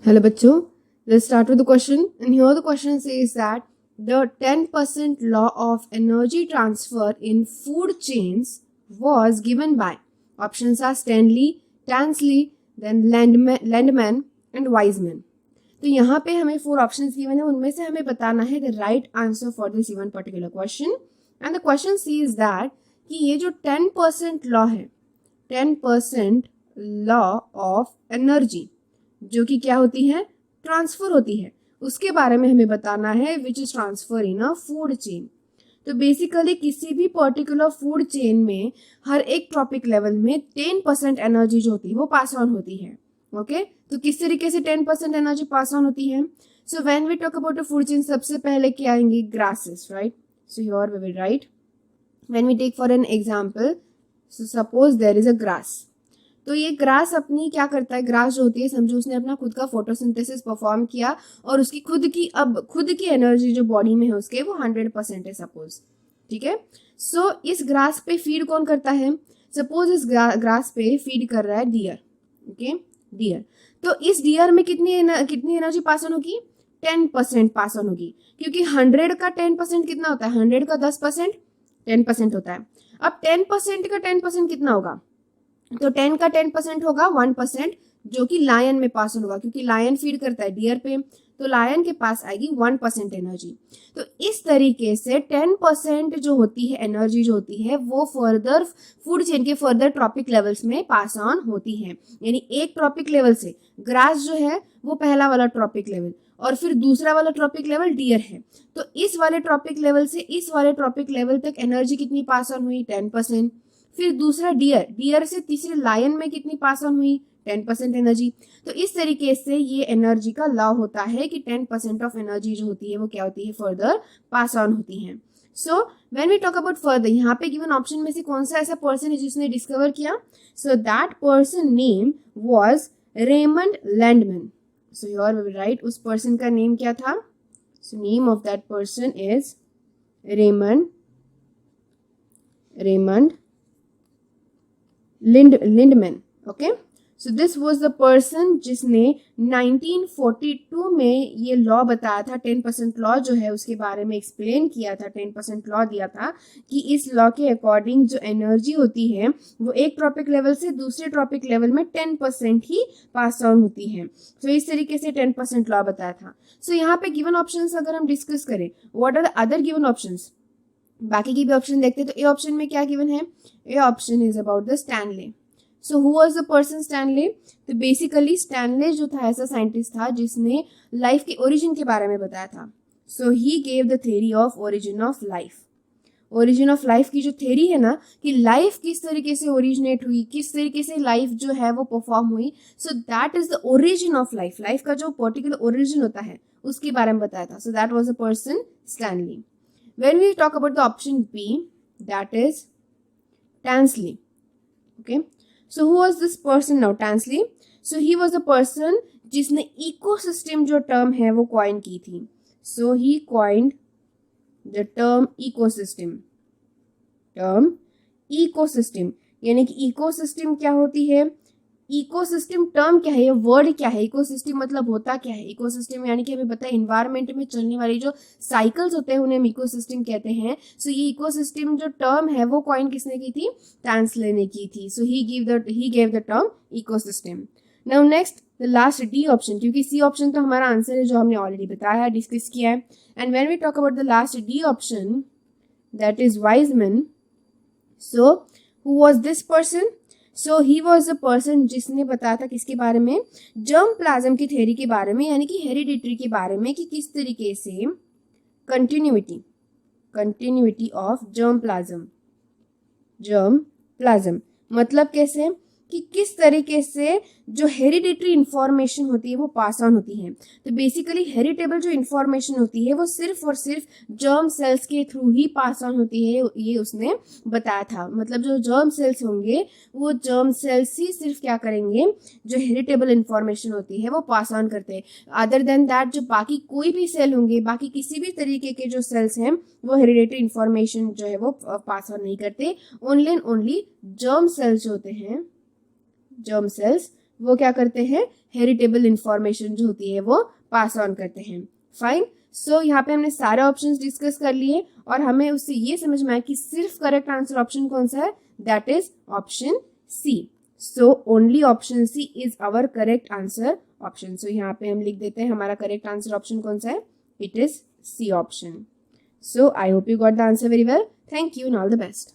Hello बच्चों, let's start with the question. And here the question says that the 10% law of energy transfer in food chains was given by. Options are Stanley, Tansley, then Landman and Wiseman. तो यहाँ पे हमें 4 options given है, उनमें से हमें बताना है the right answer for this given particular question. And the question says that कि ये जो 10% लॉ है, 10% लॉ ऑफ एनर्जी जो कि क्या होती है, ट्रांसफर होती है, उसके बारे में हमें बताना है which is transfer in a food chain. तो बेसिकली किसी भी पर्टिकुलर फूड चेन में हर एक ट्रॉपिक लेवल में 10% एनर्जी जो होती है वो पास ऑन होती है. ओके तो किस तरीके से 10% एनर्जी पास ऑन होती है? So when we talk about a food chain, सबसे पहले क्या आएंगे? Grasses, right? So here we will write when we take for an example, so suppose there is a grass. तो ये ग्रास अपनी क्या करता है, ग्रास जो होती है, समझो उसने अपना खुद का फोटोसिंथेसिस परफॉर्म किया और उसकी खुद की एनर्जी जो बॉडी में है उसके वो 100% है सपोज. ठीक है, सो इस ग्रास पे फीड कौन करता है? सपोज इस ग्रास पे फीड कर रहा है डियर. Okay, dear. तो इस डियर में कितनी एनर्जी पास ऑन होगी? 10% पास ऑन होगी, क्योंकि 100 का 10% कितना होता है? 100 का 10% 10% होता है. अब 10% का 10% कितना होगा? तो 10 का 10% होगा 1%, जो कि लायन में पास ऑन होगा, क्योंकि लायन फीड करता है डियर पे, तो लायन के पास आएगी 1% एनर्जी. तो इस तरीके से 10% जो होती है एनर्जी जो होती है वो फर्दर फूड चेन के फर्दर ट्रॉपिक लेवल्स में पास ऑन होती है. यानी एक ट्रॉपिक लेवल से ग्रास जो है वो पहला वाला ट्रॉपिक लेवल, और फिर दूसरा वाला ट्रॉपिक लेवल डियर है. तो इस वाले ट्रॉपिक लेवल से इस वाले ट्रॉपिक लेवल तक एनर्जी कितनी पास ऑन हुई? 10%. फिर दूसरा डियर से तीसरे लायन में कितनी पास ऑन हुई? 10% एनर्जी. तो इस तरीके से ये एनर्जी का लॉ होता है कि 10% ऑफ एनर्जी जो होती है वो क्या होती है? फर्दर पास ऑन होती है. So when we talk about further, यहाँ पे गिवन ऑप्शन में से कौन सा ऐसा पर्सन है जिसने डिस्कवर किया? So that person name was Raymond Landman. So here we will write उस पर्सन का नेम क्या था? So name of that person is Raymond Lindeman. Okay, so this was the person जिसने 1942 में ये लॉ बताया था, 10% लॉ जो है उसके बारे में एक्सप्लेन किया था, 10% लॉ दिया था कि इस लॉ के अकॉर्डिंग जो एनर्जी होती है वो एक ट्रॉपिक लेवल से दूसरे ट्रॉपिक लेवल में 10% ही पास ऑन होती है. सो इस तरीके से 10% लॉ बताया था. सो यहाँ पे गिवन ऑप्शंस अगर हम डिस्कस करें, what are the other given options, बाकी की भी ऑप्शन देखते हैं. तो ए ऑप्शन में क्या गिवन है? A option is about the Stanley. So who was the person Stanley? तो बेसिकली स्टैनले जो था ऐसा साइंटिस्ट था जिसने लाइफ के ओरिजिन के बारे में बताया था. So he gave the theory of origin of life. Origin of life की जो थ्योरी है ना, कि लाइफ किस तरीके से ओरिजिनेट हुई, किस तरीके से लाइफ जो है वो परफॉर्म हुई, so that is the origin of life. Life का जो पर्टिकुलर ओरिजिन होता है उसके बारे में बताया था. So that was the person Stanley. When we talk about the option B, that is Tansley. Okay, so who was this person now? Tansley. So he was the person जिसने ecosystem जो term है वो coin की थी. So he coined the term ecosystem. यानी कि ecosystem क्या होती है? इकोसिस्टम टर्म क्या है, ये वर्ड क्या है? इकोसिस्टम मतलब होता क्या है? इकोसिस्टम यानी कि हमें पता है इन्वायरमेंट में चलने वाली जो साइकिल्स होते हैं उन्हें हम इकोसिस्टम कहते हैं. सो ये इकोसिस्टम जो टर्म है वो कॉइन किसने की थी? टैंसले ने की थी. So he gave the term ecosystem. Now next the last D option, क्योंकि सी ऑप्शन तो हमारा आंसर है जो हमने ऑलरेडी बताया, डिस्कस किया है. And when we talk about the last D option, that is Weismann. So who was this person? So he was the person जिसने बताया था किसके बारे में? जर्म प्लाज्म की थ्योरी के बारे में, यानी कि हेरिडिटरी के बारे में, कि किस तरीके से कंटिन्यूटी ऑफ जर्म प्लाज्म मतलब कैसे कि किस तरीके से जो हेरिडिटरी इंफॉर्मेशन होती है वो पास ऑन होती है. तो बेसिकली हेरिटेबल जो इंफॉर्मेशन होती है वो सिर्फ और सिर्फ जर्म सेल्स के थ्रू ही पास ऑन होती है, ये उसने बताया था. मतलब जो जर्म सेल्स होंगे वो जर्म सेल्स ही सिर्फ क्या करेंगे, जो हेरिटेबल इंफॉर्मेशन होती है वो पास ऑन करते हैं. अदर देन दैट जो बाकी कोई भी सेल होंगे, बाकी किसी भी तरीके के जो सेल्स हैं वो हेरिडिटरी इंफॉर्मेशन जो है वो पास ऑन नहीं करते. Only and only germ cells जो होते हैं, जर्म सेल्स, वो क्या करते हैं? हेरिटेबल इंफॉर्मेशन जो होती है वो पास ऑन करते हैं। फाइन। सो यहाँ पे हमने सारे ऑप्शंस डिस्कस कर लिए और हमें उससे ये समझ में आया कि सिर्फ करेक्ट आंसर ऑप्शन कौन सा है, that is option C. So only option C is our correct answer option. सो यहाँ पे हम लिख देते हैं हमारा करेक्ट आंसर ऑप्शन कौन सा है, it is C option. So I hope you got the answer very well. Thank you and all the best.